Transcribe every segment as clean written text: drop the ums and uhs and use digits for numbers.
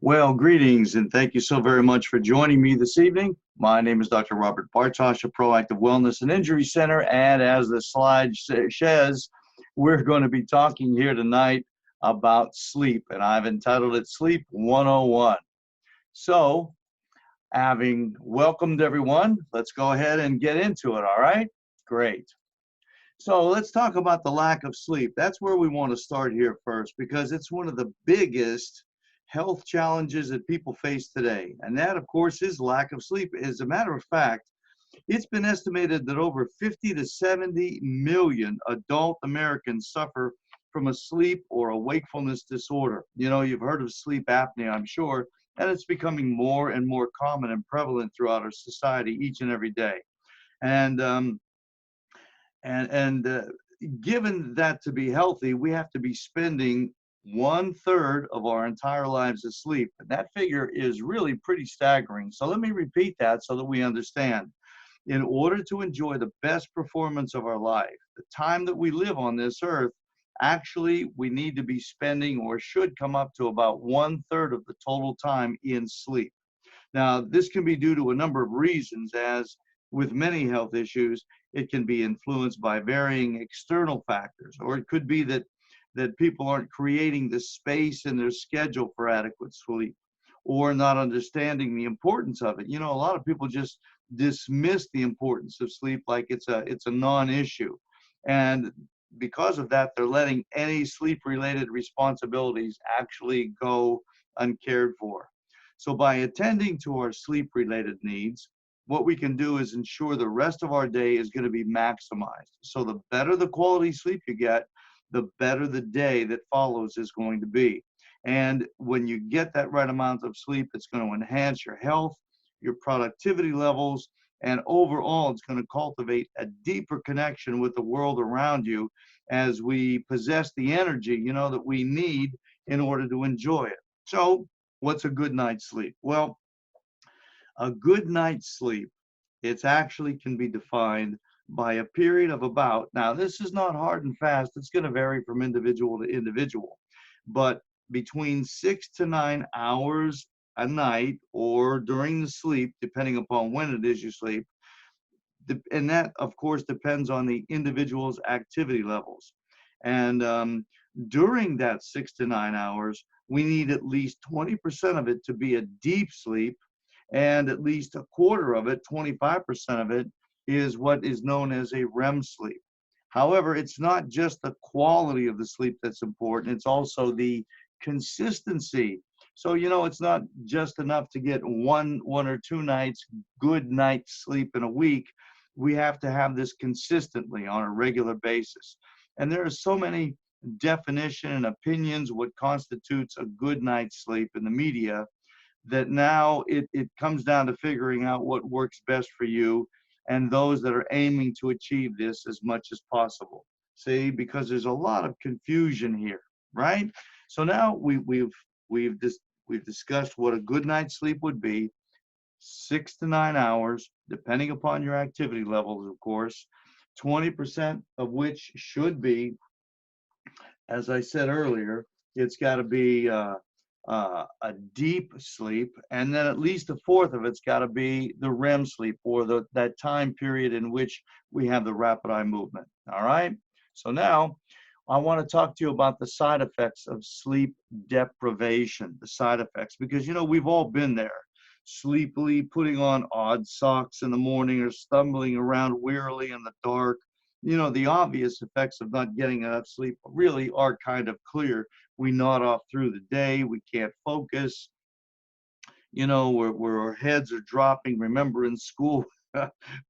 Well, greetings and thank you so very much for joining me this evening. My name is Dr. Robert Bartosh of Proactive Wellness and Injury Center, and as the slide says, we're going to be talking here tonight about sleep, and I've entitled it Sleep 101. So, having welcomed everyone, let's go ahead and get into it, all right? Great. So let's talk about the lack of sleep. That's where we want to start here first because it's one of the biggest health challenges that people face today. And that, of course, is lack of sleep. As a matter of fact, it's been estimated that over 50 to 70 million adult Americans suffer from a sleep or a wakefulness disorder. You know, you've heard of sleep apnea, I'm sure, and it's becoming more and more common and prevalent throughout our society each and every day. And and given that to be healthy, we have to be spending 1/3 of our entire lives asleep. And that figure is really pretty staggering. So let me repeat that so that we understand. In order to enjoy the best performance of our life, the time that we live on this earth, actually we need to be spending or should come up to about 1/3 of the total time in sleep. Now, this can be due to a number of reasons, as with many health issues, it can be influenced by varying external factors, or it could be that people aren't creating the space in their schedule for adequate sleep, or not understanding the importance of it. You know, a lot of people just dismiss the importance of sleep like it's a non-issue. And because of that, they're letting any sleep-related responsibilities actually go uncared for. So by attending to our sleep-related needs, what we can do is ensure the rest of our day is going to be maximized. So the better the quality sleep you get, the better the day that follows is going to be. And when you get that right amount of sleep, it's going to enhance your health, your productivity levels, and overall, it's going to cultivate a deeper connection with the world around you as we possess the energy, that we need in order to enjoy it. So, what's a good night's sleep? Well, a good night's sleep, it's actually can be defined by a period of about, now this is not hard and fast, it's going to vary from individual to individual, but between 6 to 9 hours a night or during the sleep, depending upon when it is you sleep. And that, of course, depends on the individual's activity levels. And during that 6 to 9 hours, we need at least 20% of it to be a deep sleep, and at least a quarter of it, 25% of it, is what is known as a REM sleep. However, it's not just the quality of the sleep that's important, it's also the consistency. So, it's not just enough to get one or two nights, good night's sleep in a week. We have to have this consistently on a regular basis. And there are so many definition and opinions what constitutes a good night's sleep in the media, that now it comes down to figuring out what works best for you and those that are aiming to achieve this as much as possible. See, because there's a lot of confusion here, right? So now we've discussed what a good night's sleep would be: 6 to 9 hours, depending upon your activity levels, of course. 20% of which should be, as I said earlier, it's got to be a deep sleep, and then at least a fourth of it's got to be the REM sleep, or that time period in which we have the rapid eye movement. All right. So now I want to talk to you about the side effects of sleep deprivation, the side effects, because we've all been there, sleepily putting on odd socks in the morning or stumbling around wearily in the dark. The obvious effects of not getting enough sleep really are kind of clear. We nod off through the day, we can't focus, where our heads are dropping. Remember in school,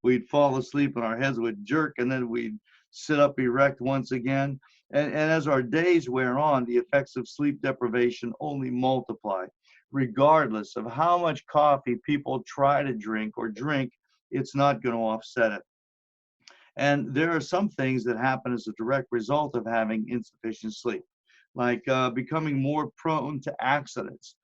we'd fall asleep and our heads would jerk, and then we'd sit up erect once again. And as our days wear on, the effects of sleep deprivation only multiply. Regardless of how much coffee people try to drink, it's not going to offset it. And there are some things that happen as a direct result of having insufficient sleep, like becoming more prone to accidents.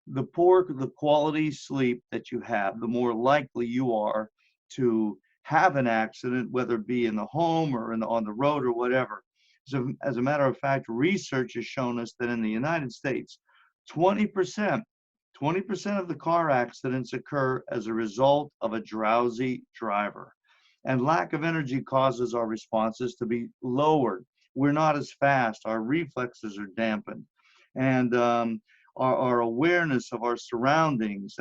The poorer the quality sleep that you have, the more likely you are to have an accident, whether it be in the home or on the road or whatever. So, as a matter of fact, research has shown us that in the United States, 20% 20% of the car accidents occur as a result of a drowsy driver. And lack of energy causes our responses to be lowered. We're not as fast, our reflexes are dampened. And our awareness of our surroundings,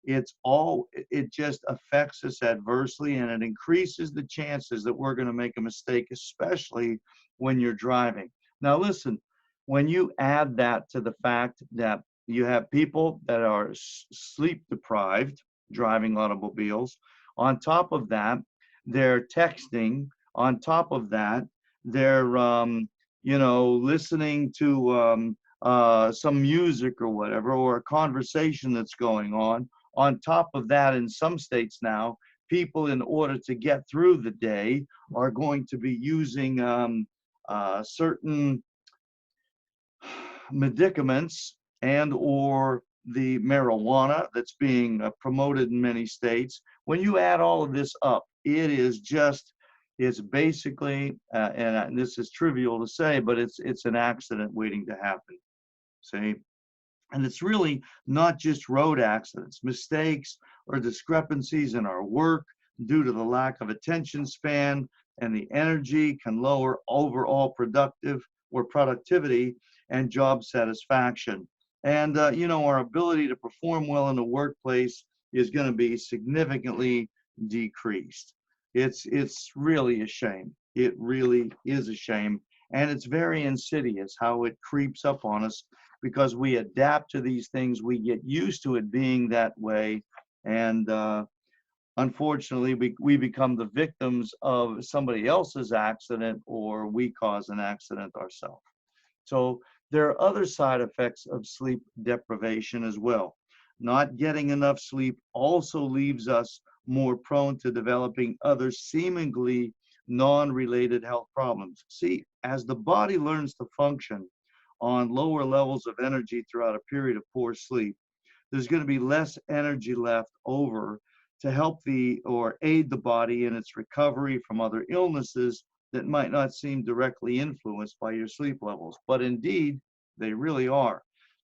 it just affects us adversely, and it increases the chances that we're going to make a mistake, especially when you're driving. Now, listen, when you add that to the fact that you have people that are sleep deprived driving automobiles. On top of that, they're texting. On top of that, they're listening to some music or whatever, or a conversation that's going on. On top of that, in some states now, people, in order to get through the day, are going to be using certain medicaments and or the marijuana that's being promoted in many states. When you add all of this up, it's basically, and this is trivial to say, but it's an accident waiting to happen. See? And it's really not just road accidents, mistakes or discrepancies in our work due to the lack of attention span and the energy can lower overall productivity and job satisfaction. And, our ability to perform well in the workplace is going to be significantly decreased. It's really a shame. It really is a shame. And it's very insidious how it creeps up on us because we adapt to these things. We get used to it being that way. And unfortunately, we become the victims of somebody else's accident, or we cause an accident ourselves. So there are other side effects of sleep deprivation as well. Not getting enough sleep also leaves us more prone to developing other seemingly non-related health problems. See, as the body learns to function on lower levels of energy throughout a period of poor sleep, there's going to be less energy left over to help or aid the body in its recovery from other illnesses that might not seem directly influenced by your sleep levels, but indeed they really are.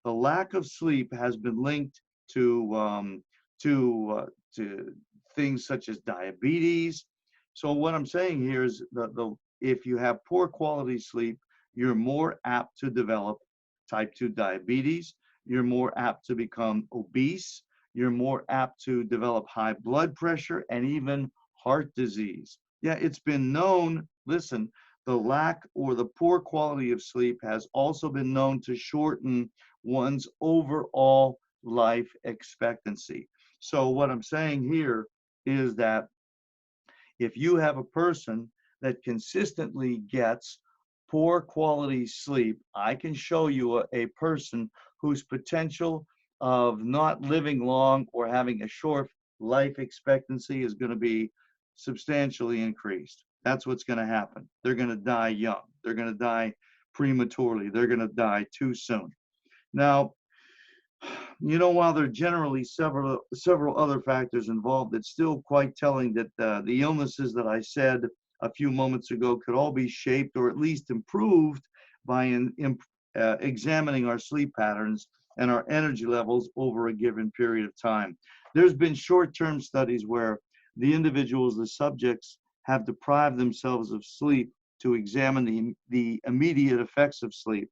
The lack of sleep has been linked to things such as diabetes. So what I'm saying here is the if you have poor quality sleep, you're more apt to develop type 2 diabetes. You're more apt to become obese. You're more apt to develop high blood pressure and even heart disease. Yeah, it's been known, listen, the lack or the poor quality of sleep has also been known to shorten one's overall life expectancy. So what I'm saying here is that if you have a person that consistently gets poor quality sleep, I can show you a person whose potential of not living long or having a short life expectancy is going to be substantially increased. That's what's going to happen. They're going to die young. They're going to die prematurely. They're going to die too soon. Now, while there are generally several other factors involved, it's still quite telling that the illnesses that I said a few moments ago could all be shaped or at least improved by examining our sleep patterns and our energy levels over a given period of time. There's been short-term studies where the individuals, the subjects, have deprived themselves of sleep to examine the immediate effects of sleep.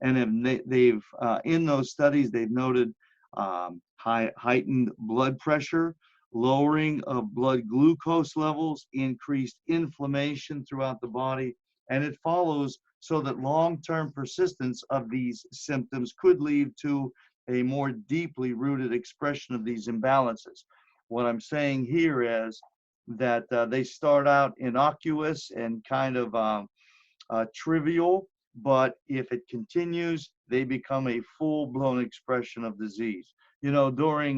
And they've in those studies, they've noted heightened blood pressure, lowering of blood glucose levels, increased inflammation throughout the body, and it follows so that long-term persistence of these symptoms could lead to a more deeply rooted expression of these imbalances. What I'm saying here is that they start out innocuous and kind of trivial, but if it continues, they become a full-blown expression of disease. During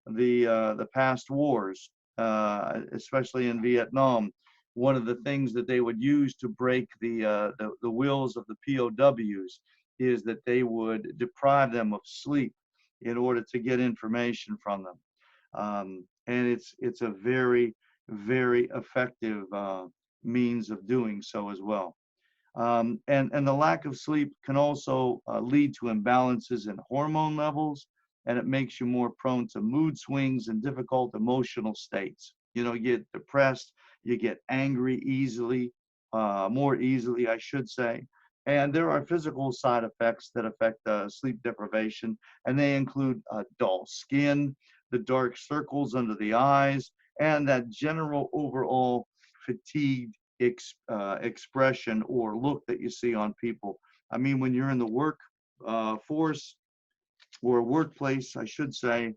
the past wars, especially in Vietnam, one of the things that they would use to break the wills of the POWs is that they would deprive them of sleep in order to get information from them. And it's a very, very effective means of doing so as well. And the lack of sleep can also lead to imbalances in hormone levels, and it makes you more prone to mood swings and difficult emotional states. You know, you get depressed, you get angry easily, more easily, I should say. And there are physical side effects that affect sleep deprivation, and they include dull skin, the dark circles under the eyes, and that general overall fatigued expression or look that you see on people. I mean, when you're in the work force or workplace, I should say,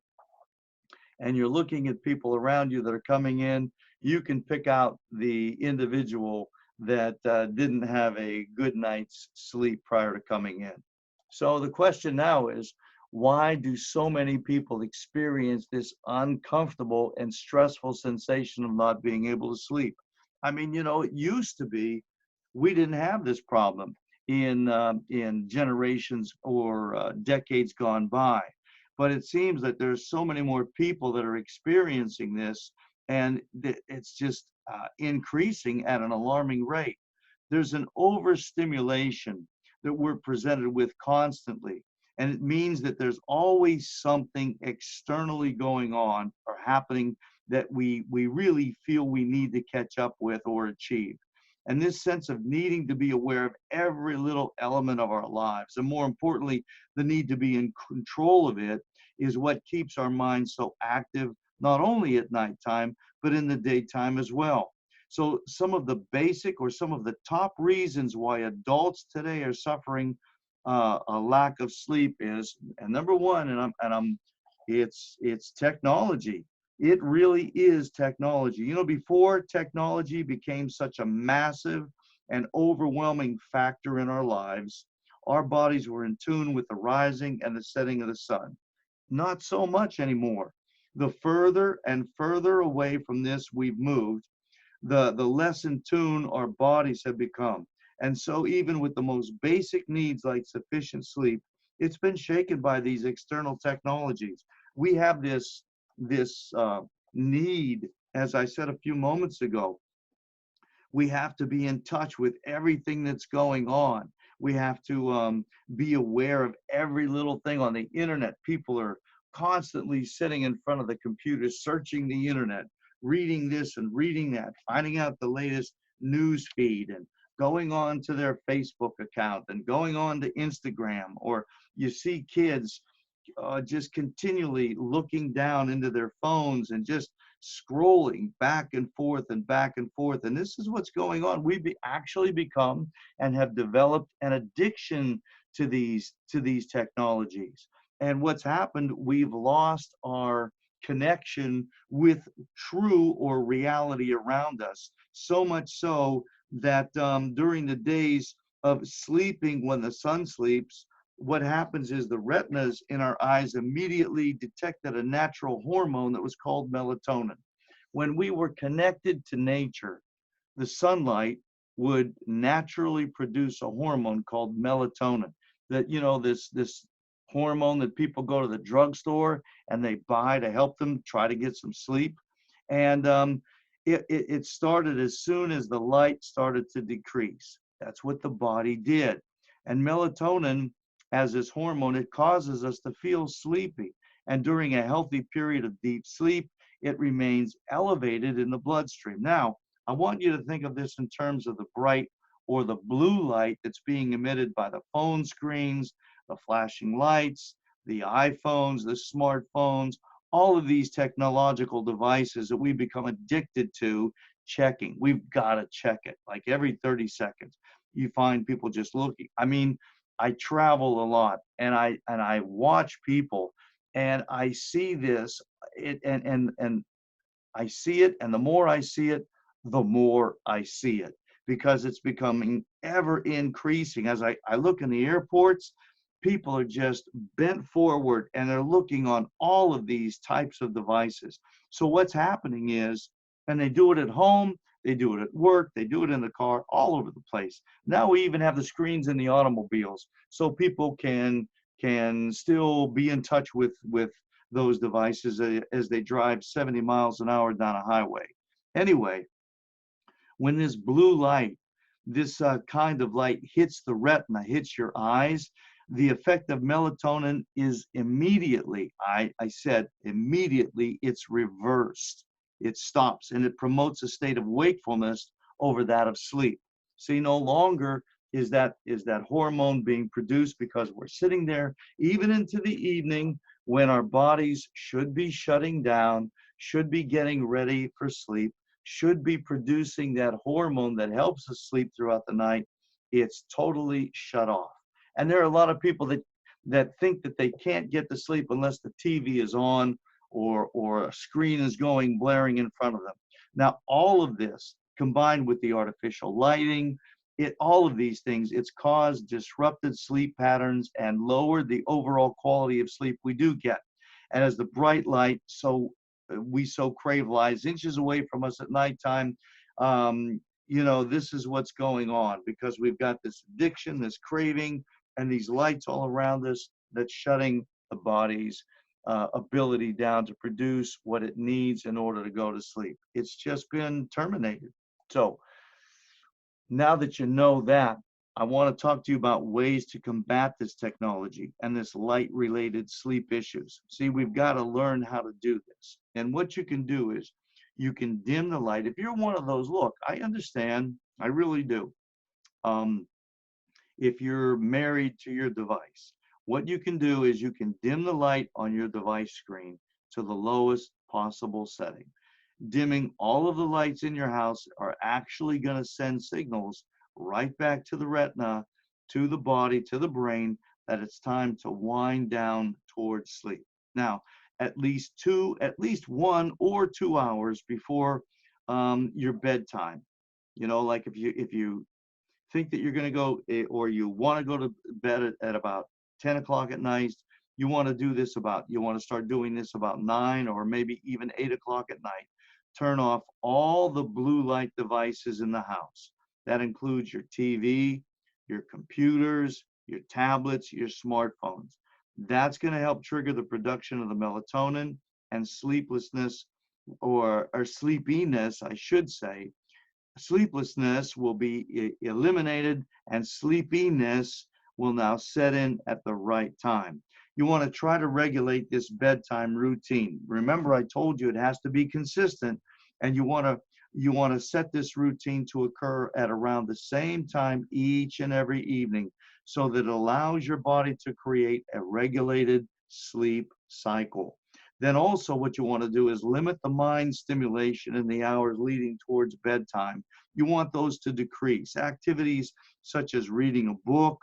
and you're looking at people around you that are coming in, you can pick out the individual that didn't have a good night's sleep prior to coming in. So the question now is, why do so many people experience this uncomfortable and stressful sensation of not being able to sleep? I mean, you know, it used to be we didn't have this problem in generations or decades gone by, but it seems that there's so many more people that are experiencing this, and it's just increasing at an alarming rate. There's an overstimulation that we're presented with constantly. And it means that there's always something externally going on or happening that we really feel we need to catch up with or achieve. And this sense of needing to be aware of every little element of our lives, and more importantly, the need to be in control of it, is what keeps our minds so active, not only at nighttime, but in the daytime as well. So some of the basic or some of the top reasons why adults today are suffering a lack of sleep is, and number one, it's technology. It really is technology. You know, before technology became such a massive and overwhelming factor in our lives, our bodies were in tune with the rising and the setting of the sun. Not so much anymore. The further and further away from this we've moved, the less in tune our bodies have become. And so even with the most basic needs like sufficient sleep, it's been shaken by these external technologies. We have this need, as I said a few moments ago, we have to be in touch with everything that's going on. We have to be aware of every little thing on the internet. People are constantly sitting in front of the computer, searching the internet, reading this and reading that, finding out the latest news feed, and going on to their Facebook account and going on to Instagram. Or you see kids just continually looking down into their phones and just scrolling back and forth and back and forth. And this is what's going on. Actually become and have developed an addiction to these technologies. And what's happened, we've lost our connection with true or reality around us. So much so that during the days of sleeping, when the sun sleeps, what happens is the retinas in our eyes immediately detected a natural hormone that was called melatonin. When we were connected to nature, the sunlight would naturally produce a hormone called melatonin. That, you know, this hormone that people go to the drugstore and they buy to help them try to get some sleep. And it started as soon as the light started to decrease. That's what the body did. And melatonin, as this hormone, it causes us to feel sleepy. And during a healthy period of deep sleep, it remains elevated in the bloodstream. Now, I want you to think of this in terms of the bright or the blue light that's being emitted by the phone screens, the flashing lights, the iPhones, the smartphones, all of these technological devices that we become addicted to checking. We've got to check it like every 30 seconds. You find people just looking. I mean, I travel a lot, and I watch people, and I see this, and I see it, and the more I see it, the more I see it, because it's becoming ever increasing. As I look in the airports, people are just bent forward and they're looking on all of these types of devices. So what's happening is, and they do it at home, they do it at work, they do it in the car, all over the place. Now we even have the screens in the automobiles, so people can still be in touch with those devices as they drive 70 miles an hour down a highway. Anyway, when this blue light, this kind of light hits the retina, hits your eyes, The effect of melatonin is immediately, I said immediately, it's reversed. It stops and it promotes a state of wakefulness over that of sleep. See, no longer is that hormone being produced because we're sitting there even into the evening when our bodies should be shutting down, should be getting ready for sleep, should be producing that hormone that helps us sleep throughout the night. It's totally shut off. And there are a lot of people that think that they can't get to sleep unless the TV is on or a screen is going blaring in front of them. Now, all of this combined with the artificial lighting, all of these things, it's caused disrupted sleep patterns and lowered the overall quality of sleep we do get. And as the bright light we so crave lies inches away from us at nighttime, this is what's going on because we've got this addiction, this craving, and these lights all around us that's shutting the body's ability down to produce what it needs in order to go to sleep. It's just been terminated. So now that you know that, I want to talk to you about ways to combat this technology and this light related sleep issues. See, we've got to learn how to do this. And what you can do is you can dim the light. If you're one of those, look, I understand, I really do. Um, if you're married to your device, what you can do is you can dim the light on your device screen to the lowest possible setting. Dimming all of the lights in your house are actually going to send signals right back to the retina, to the body, to the brain, that it's time to wind down towards sleep. Now, at least 1 or 2 hours before your bedtime. Like if you think that you're going to go or you want to go to bed at about 10 o'clock at night, you want to start doing this about 9 or maybe even 8 o'clock at night. Turn off all the blue light devices in the house. That includes your TV, your computers, your tablets, your smartphones. That's going to help trigger the production of the melatonin, and sleeplessness or sleepiness, I should say, sleeplessness will be eliminated and sleepiness will now set in at the right time. You want to try to regulate this bedtime routine. Remember, I told you it has to be consistent, and you want to set this routine to occur at around the same time each and every evening so that it allows your body to create a regulated sleep cycle. Then also what you want to do is limit the mind stimulation in the hours leading towards bedtime. You want those to decrease. Activities such as reading a book,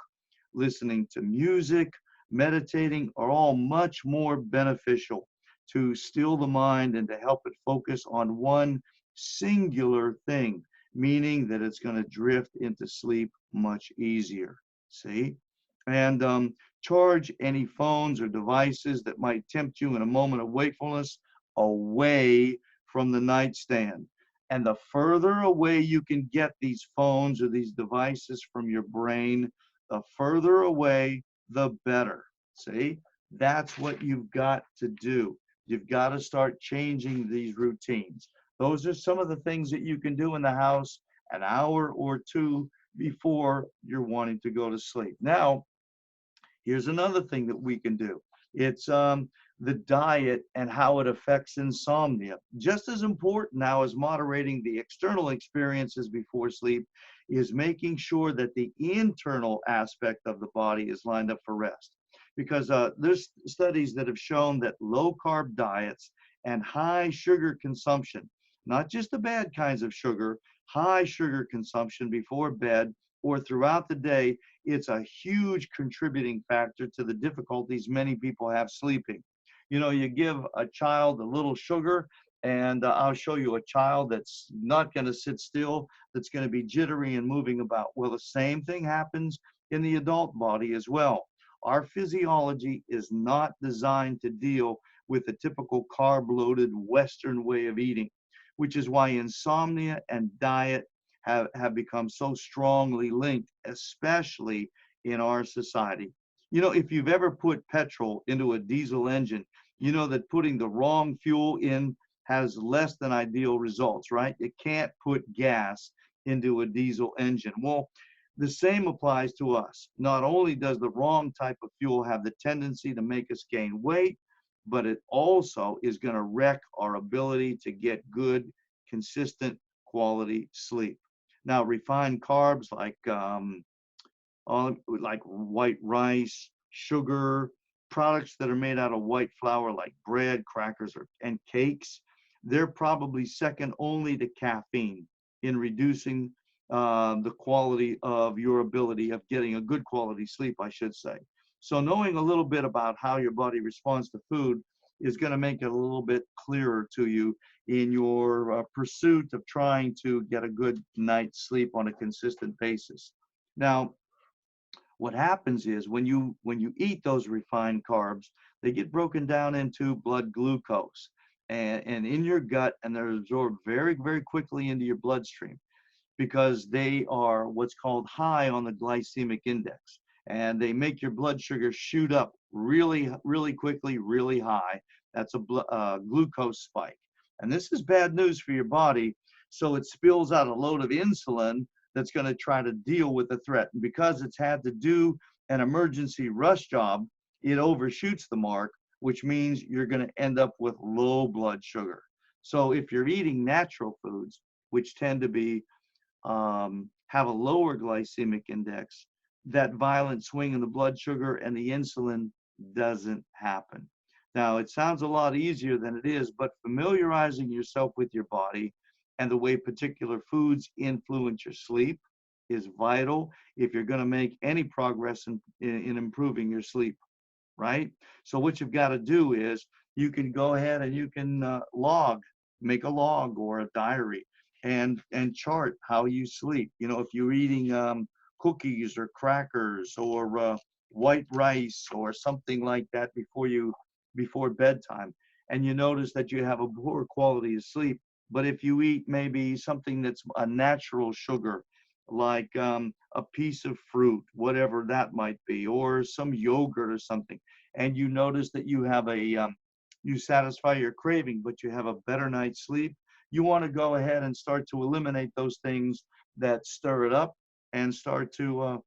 listening to music, meditating are all much more beneficial to still the mind and to help it focus on one singular thing, meaning that it's going to drift into sleep much easier. See? And charge any phones or devices that might tempt you in a moment of wakefulness away from the nightstand. And the further away you can get these phones or these devices from your brain, the further away, the better. See, that's what you've got to do. You've got to start changing these routines. Those are some of the things that you can do in the house an hour or two before you're wanting to go to sleep. Now, here's another thing that we can do. It's the diet and how it affects insomnia. Just as important now as moderating the external experiences before sleep is making sure that the internal aspect of the body is lined up for rest. Because there's studies that have shown that low carb diets and high sugar consumption, not just the bad kinds of sugar, high sugar consumption before bed or throughout the day, it's a huge contributing factor to the difficulties many people have sleeping. You give a child a little sugar, and I'll show you a child that's not going to sit still, that's going to be jittery and moving about. Well, the same thing happens in the adult body as well. Our physiology is not designed to deal with the typical carb-loaded Western way of eating, which is why insomnia and diet have become so strongly linked, especially in our society. If you've ever put petrol into a diesel engine, you know that putting the wrong fuel in has less than ideal results, right? You can't put gas into a diesel engine. Well, The same applies to us. Not only does the wrong type of fuel have the tendency to make us gain weight, but it also is going to wreck our ability to get good, consistent quality sleep. Now, refined carbs like white rice, sugar, products that are made out of white flour like bread, crackers, and cakes, they're probably second only to caffeine in reducing the quality of your ability of getting a good quality sleep, I should say. So knowing a little bit about how your body responds to food is going to make it a little bit clearer to you in your pursuit of trying to get a good night's sleep on a consistent basis. Now, what happens is when you eat those refined carbs, they get broken down into blood glucose and in your gut, and they're absorbed very, very quickly into your bloodstream because they are what's called high on the glycemic index, and they make your blood sugar shoot up really, really quickly, really high. That's a glucose spike. And this is bad news for your body. So it spills out a load of insulin that's going to try to deal with the threat. And because it's had to do an emergency rush job, it overshoots the mark, which means you're going to end up with low blood sugar. So if you're eating natural foods, which tend to be have a lower glycemic index, that violent swing in the blood sugar and the insulin doesn't happen. Now, it sounds a lot easier than it is, but familiarizing yourself with your body and the way particular foods influence your sleep is vital if you're going to make any progress in improving your sleep, right? So what you've got to do is you can go ahead and you can make a log or a diary and chart how you sleep. You know, if you're eating cookies or crackers or white rice or something like that before bedtime, and you notice that you have a poor quality of sleep. But if you eat maybe something that's a natural sugar, like a piece of fruit, whatever that might be, or some yogurt or something, and you notice that you satisfy your craving, but you have a better night's sleep, you want to go ahead and start to eliminate those things that stir it up and start to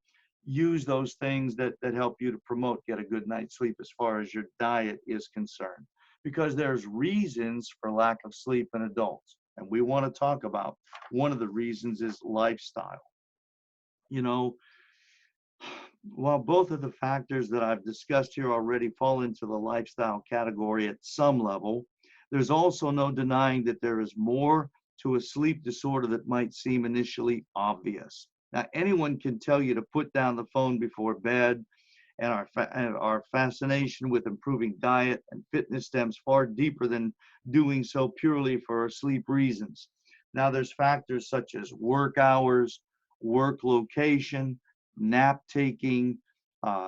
use those things that help you to get a good night's sleep as far as your diet is concerned. Because there's reasons for lack of sleep in adults. And we want to talk about one of the reasons is lifestyle. You know, while both of the factors that I've discussed here already fall into the lifestyle category at some level, there's also no denying that there is more to a sleep disorder that might seem initially obvious. Now, anyone can tell you to put down the phone before bed, and our fascination with improving diet and fitness stems far deeper than doing so purely for sleep reasons. Now, there's factors such as work hours, work location, nap taking,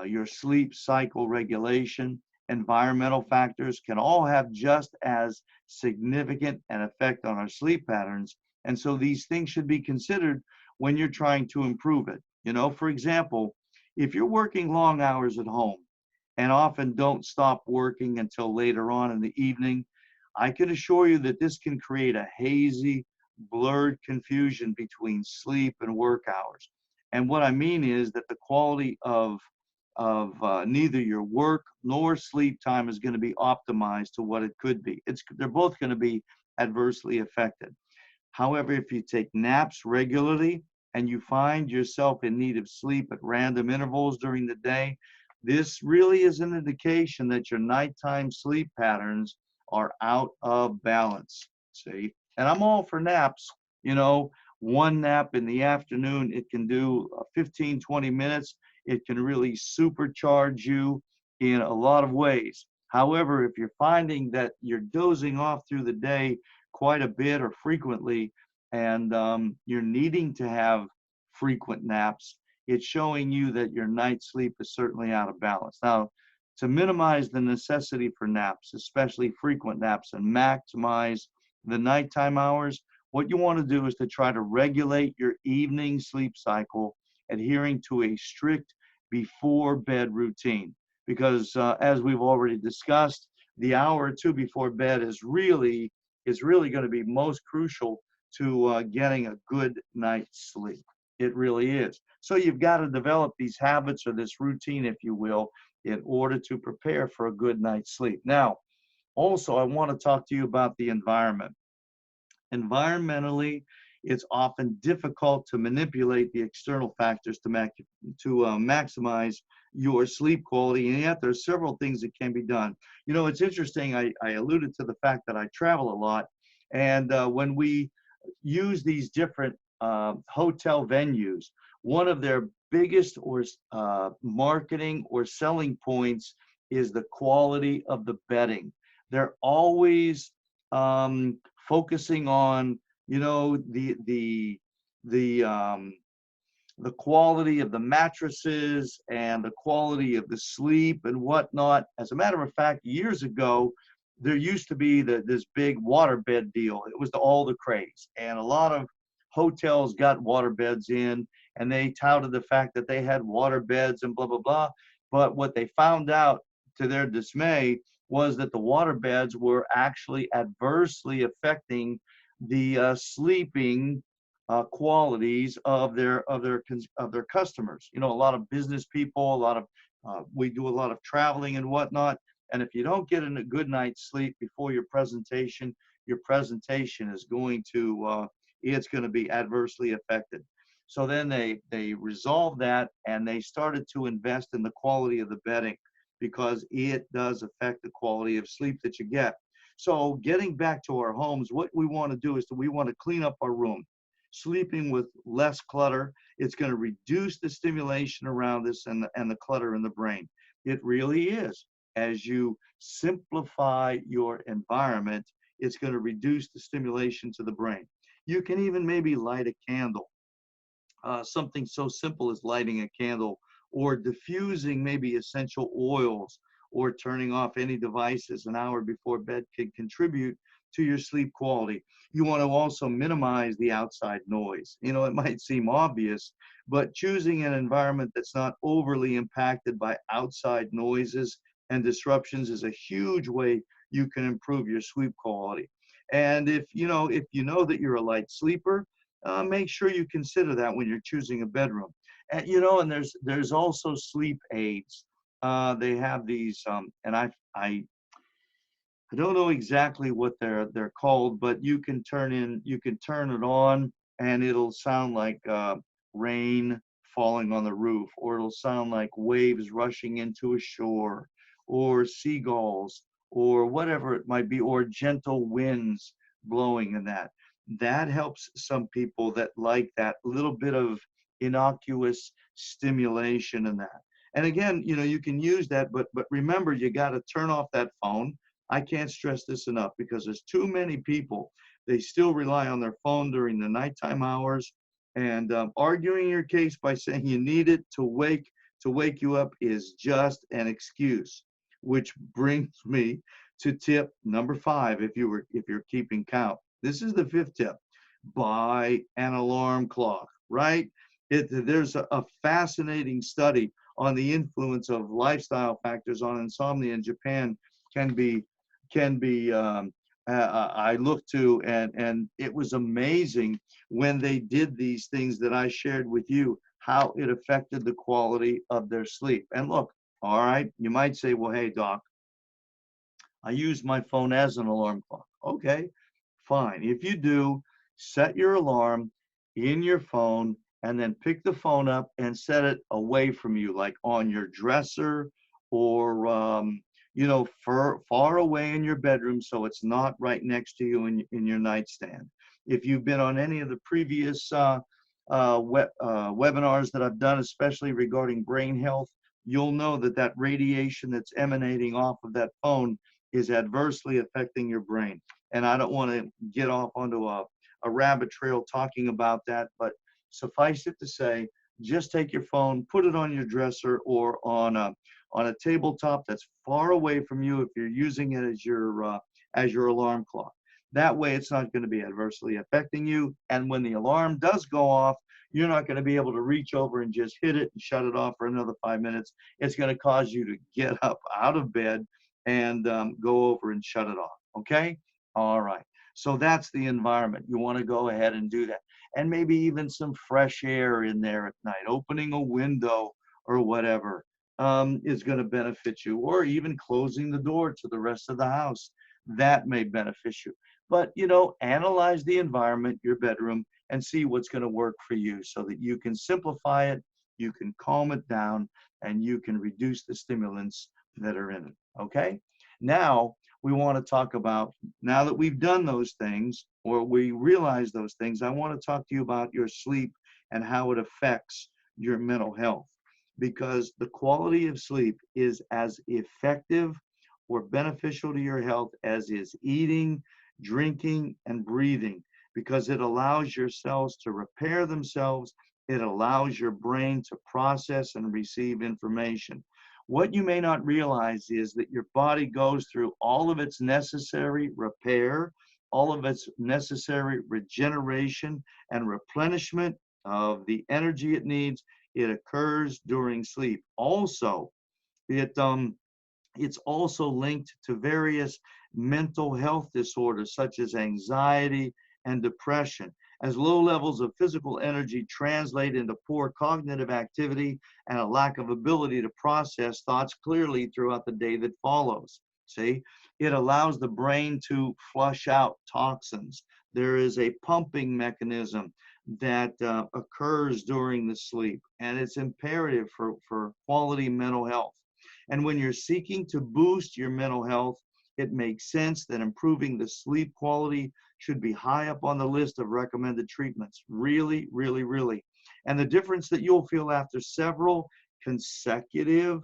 your sleep cycle regulation, environmental factors can all have just as significant an effect on our sleep patterns. And so these things should be considered when you're trying to improve it. You know, for example, if you're working long hours at home and often don't stop working until later on in the evening, I can assure you that this can create a hazy, blurred confusion between sleep and work hours. And what I mean is that the quality of neither your work nor sleep time is going to be optimized to what it could be. They're both going to be adversely affected. However, if you take naps regularly and you find yourself in need of sleep at random intervals during the day, this really is an indication that your nighttime sleep patterns are out of balance. See? And I'm all for naps. You know, one nap in the afternoon, it can do 15, 20 minutes. It can really supercharge you in a lot of ways. However, if you're finding that you're dozing off through the day quite a bit or frequently, and you're needing to have frequent naps, it's showing you that your night's sleep is certainly out of balance. Now, to minimize the necessity for naps, especially frequent naps, and maximize the nighttime hours, what you want to do is to try to regulate your evening sleep cycle, adhering to a strict before bed routine. Because as we've already discussed, the hour or two before bed is really going to be most crucial to getting a good night's sleep. It really is. So you've got to develop these habits or this routine, if you will, in order to prepare for a good night's sleep. Now, also, I want to talk to you about the environment. Environmentally, it's often difficult to manipulate the external factors to maximize your sleep quality, and yet there's several things that can be done. You know, it's interesting. I alluded to the fact that I travel a lot, and when we use these different hotel venues, one of their biggest or marketing or selling points is the quality of the bedding. They're always focusing on, you know, the the quality of the mattresses and the quality of the sleep and whatnot. As a matter of fact, years ago, there used to be this big waterbed deal. It was all the craze, and a lot of hotels got water beds in, and they touted the fact that they had water beds and blah blah blah. But what they found out, to their dismay, was that the water beds were actually adversely affecting the sleeping qualities of their customers. You know, a lot of business people, a lot of we do a lot of traveling and whatnot. And if you don't get in a good night's sleep before your presentation is going to it's going to be adversely affected. So then they resolved that, and they started to invest in the quality of the bedding, because it does affect the quality of sleep that you get. So getting back to our homes, what we want to do is that we want to clean up our room. Sleeping with less clutter, it's going to reduce the stimulation around us and the clutter in the brain. It really is. As you simplify your environment, it's going to reduce the stimulation to the brain. You can even maybe light a candle, something so simple as lighting a candle, or diffusing maybe essential oils, or turning off any devices an hour before bed can contribute to your sleep quality. You want to also minimize the outside noise. You know, it might seem obvious, but choosing an environment that's not overly impacted by outside noises and disruptions is a huge way you can improve your sleep quality. And if you know that you're a light sleeper, make sure you consider that when you're choosing a bedroom. And and there's also sleep aids. They have these, and I don't know exactly what they're called, but you can turn it on, and it'll sound like rain falling on the roof, or it'll sound like waves rushing into a shore, or seagulls, or whatever it might be, or gentle winds blowing in that. That helps some people that like that little bit of innocuous stimulation in that. And again, you can use that, but remember, you got to turn off that phone. I can't stress this enough, because there's too many people. They still rely on their phone during the nighttime hours, and arguing your case by saying you need it to wake you up is just an excuse. Which brings me to tip number 5, if you're keeping count. This is the 5th tip: buy an alarm clock. Right? There's a fascinating study on the influence of lifestyle factors on insomnia in Japan. Can be can be I looked to, and it was amazing when they did these things that I shared with you, how it affected the quality of their sleep. And look, all right, you might say, well, hey doc, I use my phone as an alarm clock. Okay, fine. If you do, set your alarm in your phone, and then pick the phone up and set it away from you, like on your dresser, or far away in your bedroom, so it's not right next to you in your nightstand. If you've been on any of the previous webinars that I've done, especially regarding brain health, you'll know that that radiation that's emanating off of that phone is adversely affecting your brain. And I don't want to get off onto a rabbit trail talking about that, but suffice it to say, just take your phone, put it on your dresser, or on a tabletop that's far away from you if you're using it as your alarm clock. That way, it's not going to be adversely affecting you. And when the alarm does go off, you're not going to be able to reach over and just hit it and shut it off for another 5 minutes. It's going to cause you to get up out of bed and go over and shut it off. Okay? All right. So that's the environment. You want to go ahead and do that. and maybe even some fresh air in there at night, opening a window or whatever, is going to benefit you, or even closing the door to the rest of the house. That may benefit you. But, analyze the environment, your bedroom, and see what's going to work for you so that you can simplify it, you can calm it down, and you can reduce the stimulants that are in it. Okay? Now, we want to talk about, now that we've done those things, or we realize those things, I want to talk to you about your sleep and how it affects your mental health. Because the quality of sleep is as effective or beneficial to your health as is eating, drinking, and breathing, because it allows your cells to repair themselves. It allows your brain to process and receive information. What you may not realize is that your body goes through all of its necessary repair, all of its necessary regeneration and replenishment of the energy it needs. It occurs during sleep. Also, it it's also linked to various mental health disorders such as anxiety and depression, as low levels of physical energy translate into poor cognitive activity and a lack of ability to process thoughts clearly throughout the day that follows. See, it allows the brain to flush out toxins. There is a pumping mechanism that occurs during the sleep, and it's imperative for quality mental health. And when you're seeking to boost your mental health, it makes sense that improving the sleep quality should be high up on the list of recommended treatments. Really, really, really. And the difference that you'll feel after several consecutive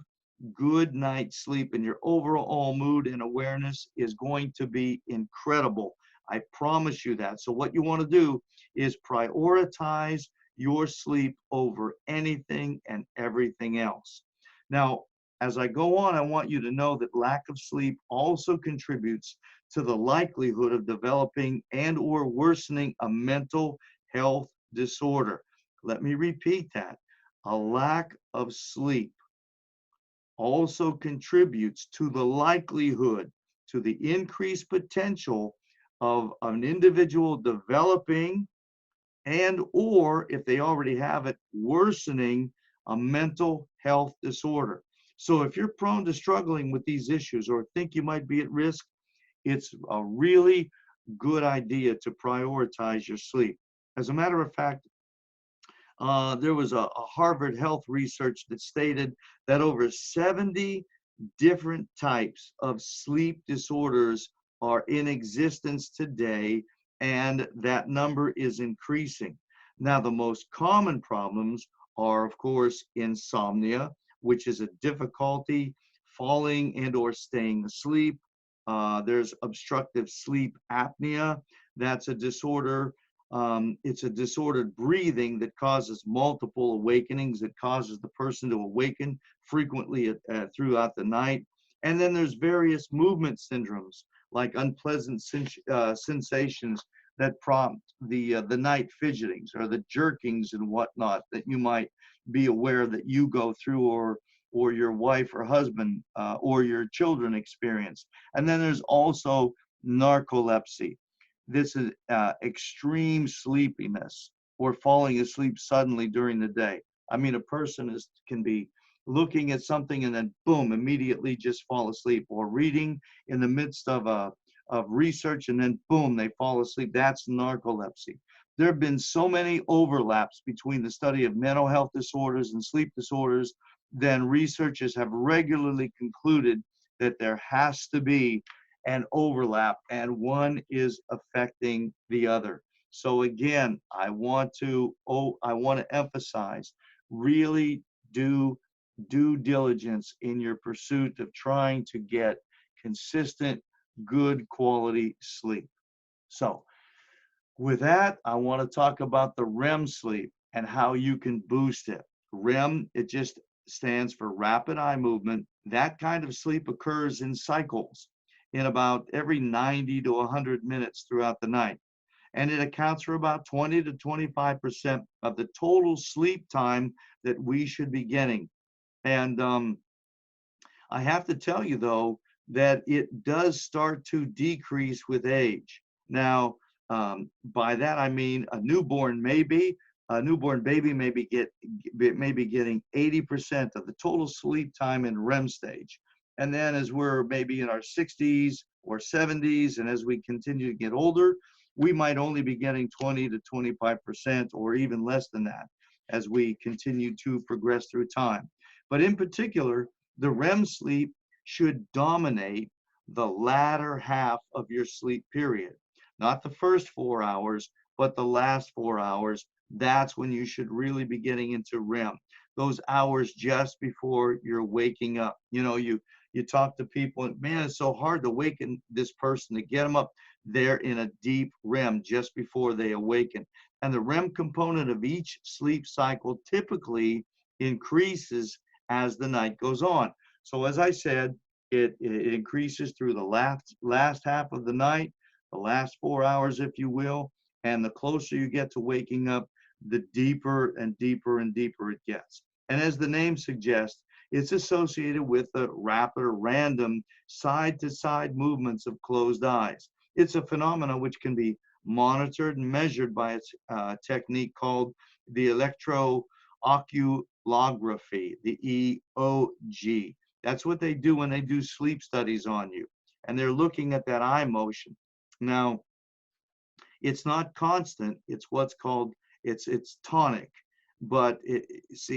good night's sleep in your overall mood and awareness is going to be incredible. I promise you that. So what you want to do is prioritize your sleep over anything and everything else. Now, as I go on, I want you to know that lack of sleep also contributes to the likelihood of developing and or worsening a mental health disorder. Let me repeat that. A lack of sleep also contributes to the likelihood, to the increased potential of an individual developing and or, if they already have it, worsening a mental health disorder. So if you're prone to struggling with these issues or think you might be at risk, it's a really good idea to prioritize your sleep. As a matter of fact, there was a Harvard Health research that stated that over 70 different types of sleep disorders are in existence today, and that number is increasing. Now, the most common problems are, of course, insomnia, which is a difficulty falling and or staying asleep. There's obstructive sleep apnea. That's a disorder. It's a disordered breathing that causes multiple awakenings. It causes the person to awaken frequently throughout the night. And then there's various movement syndromes, like unpleasant sensations that prompt the night fidgetings or the jerkings and whatnot that you might be aware that you go through, or your wife or husband or your children experience. And then there's also narcolepsy. This is extreme sleepiness or falling asleep suddenly during the day. I mean, a person can be looking at something and then boom, immediately just fall asleep, or reading in the midst of research and then boom, they fall asleep. That's narcolepsy. There have been so many overlaps between the study of mental health disorders and sleep disorders, then researchers have regularly concluded that there has to be an overlap and one is affecting the other. So again, I want to emphasize, really do due diligence in your pursuit of trying to get consistent, good quality sleep. So with that, I want to talk about the REM sleep and how you can boost it. REM, it just stands for rapid eye movement. That kind of sleep occurs in cycles in about every 90 to 100 minutes throughout the night. And it accounts for about 20 to 25% of the total sleep time that we should be getting. And I have to tell you, though, that it does start to decrease with age. Now, By that I mean a newborn baby may be getting 80% of the total sleep time in REM stage. And then as we're maybe in our 60s or 70s, and as we continue to get older, we might only be getting 20 to 25% or even less than that as we continue to progress through time. But in particular, the REM sleep should dominate the latter half of your sleep period, not the first 4 hours, but the last 4 hours. That's when you should really be getting into REM. Those hours just before you're waking up. You talk to people, and man, it's so hard to waken this person to get them up. They're in a deep REM just before they awaken. And the REM component of each sleep cycle typically increases as the night goes on. So as I said, it increases through the last half of the night, the last 4 hours, if you will, and the closer you get to waking up, the deeper and deeper and deeper it gets. And as the name suggests, it's associated with the rapid or random side-to-side movements of closed eyes. It's a phenomenon which can be monitored and measured by its technique called the electrooculography, the EOG. That's what they do when they do sleep studies on you. And they're looking at that eye motion. Now, it's not constant. It's what's called, it's tonic, but it's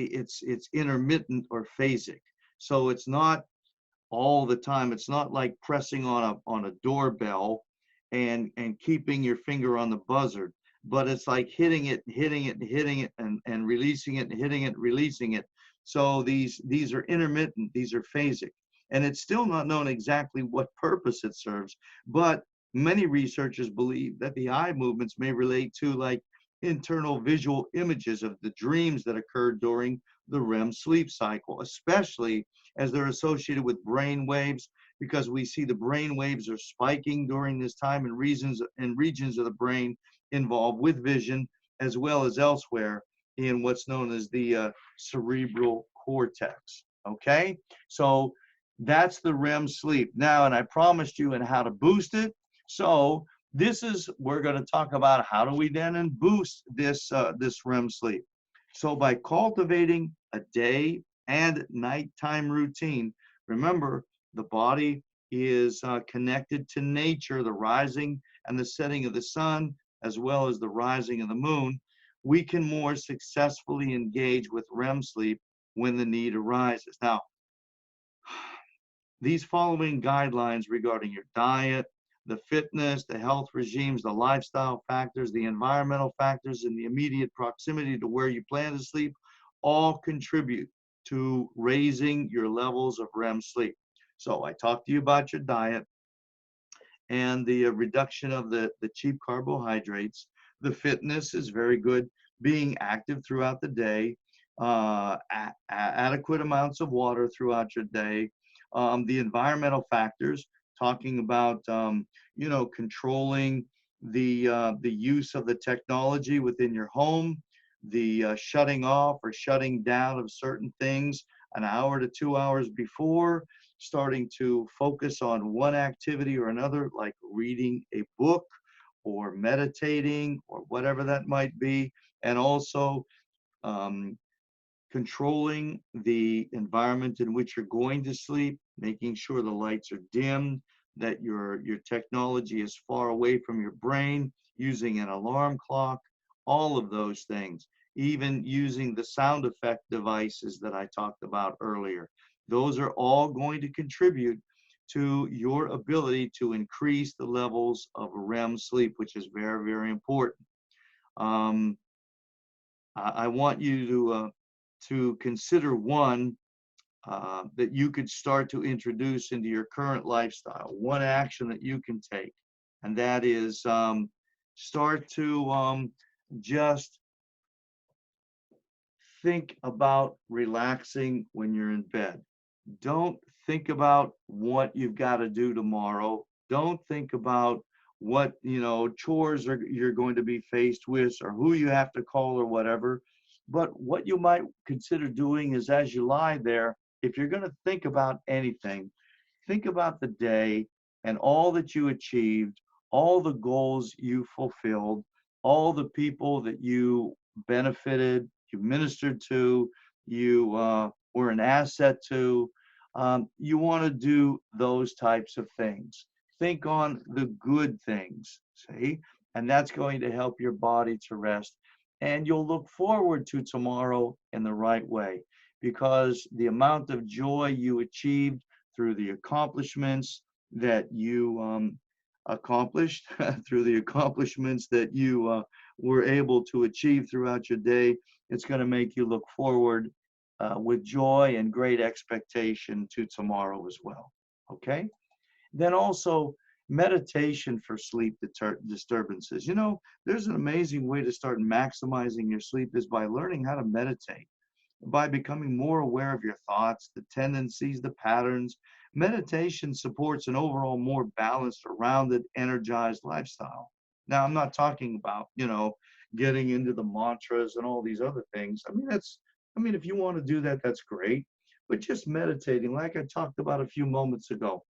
intermittent or phasic. So it's not all the time. It's not like pressing on a doorbell and keeping your finger on the buzzer, but it's like hitting it, hitting it, hitting it, and releasing it, and hitting it, releasing it. So these are intermittent, these are phasic, and it's still not known exactly what purpose it serves, but many researchers believe that the eye movements may relate to like internal visual images of the dreams that occurred during the REM sleep cycle, especially as they're associated with brain waves, because we see the brain waves are spiking during this time in regions of the brain involved with vision, as well as elsewhere in what's known as the cerebral cortex. Okay, so that's the REM sleep. Now, and I promised you and how to boost it. So we're going to talk about how do we then and boost this REM sleep. So by cultivating a day and nighttime routine, remember the body is connected to nature, the rising and the setting of the sun, as well as the rising of the moon. We can more successfully engage with REM sleep when the need arises. Now, these following guidelines regarding your diet, the fitness, the health regimes, the lifestyle factors, the environmental factors, and the immediate proximity to where you plan to sleep all contribute to raising your levels of REM sleep. So I talked to you about your diet and the reduction of the cheap carbohydrates. The fitness is very good, being active throughout the day, adequate amounts of water throughout your day. The environmental factors, talking about controlling the use of the technology within your home, the shutting off or shutting down of certain things an hour to 2 hours before, starting to focus on one activity or another, like reading a book or meditating or whatever that might be, and also um, controlling the environment in which you're going to sleep, making sure the lights are dim, that your technology is far away from your brain, using an alarm clock, all of those things, even using the sound effect devices that I talked about earlier. Those are all going to contribute to your ability to increase the levels of REM sleep, which is very, very important. Um, I want you to consider one that you could start to introduce into your current lifestyle, one action that you can take, and that is start to just think about relaxing when you're in bed. Don't think about what you've got to do tomorrow. Don't think about what chores you're going to be faced with or who you have to call or whatever. But what you might consider doing is, as you lie there, if you're going to think about anything, think about the day and all that you achieved, all the goals you fulfilled, all the people that you benefited, you ministered to, you were an asset to. You want to do those types of things. Think on the good things, see? And that's going to help your body to rest. And you'll look forward to tomorrow in the right way because the amount of joy you achieved through the accomplishments that you accomplished, through the accomplishments that you were able to achieve throughout your day, it's going to make you look forward with joy and great expectation to tomorrow as well. Okay? Then also meditation for sleep disturbances. You know, there's an amazing way to start maximizing your sleep is by learning how to meditate, by becoming more aware of your thoughts, the tendencies, the patterns. Meditation supports an overall more balanced, rounded, energized lifestyle. Now, I'm not talking about, getting into the mantras and all these other things. I mean, if you want to do that, that's great. But just meditating, like I talked about a few moments ago,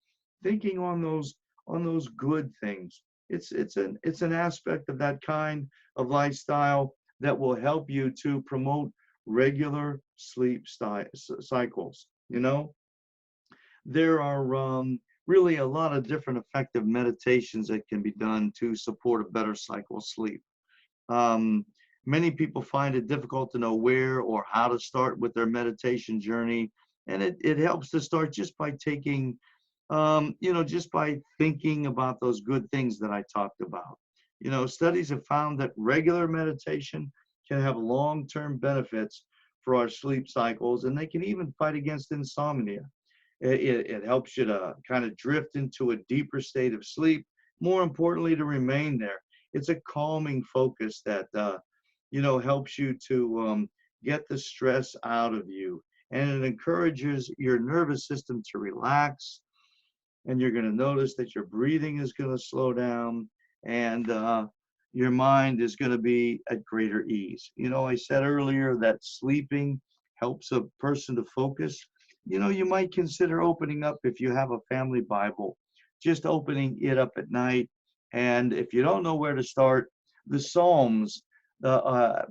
thinking on those good things. It's an aspect of that kind of lifestyle that will help you to promote regular sleep cycles. There are really a lot of different effective meditations that can be done to support a better cycle of sleep. Um, Many people find it difficult to know where or how to start with their meditation journey. And it helps to start just by taking, just by thinking about those good things that I talked about. Studies have found that regular meditation can have long-term benefits for our sleep cycles, and they can even fight against insomnia. It helps you to kind of drift into a deeper state of sleep. More importantly, to remain there. It's a calming focus that helps you to get the stress out of you, and it encourages your nervous system to relax, and you're going to notice that your breathing is going to slow down, and your mind is going to be at greater ease. I said earlier that sleeping helps a person to focus. You might consider opening up, if you have a family Bible, just opening it up at night. And if you don't know where to start, the Psalms,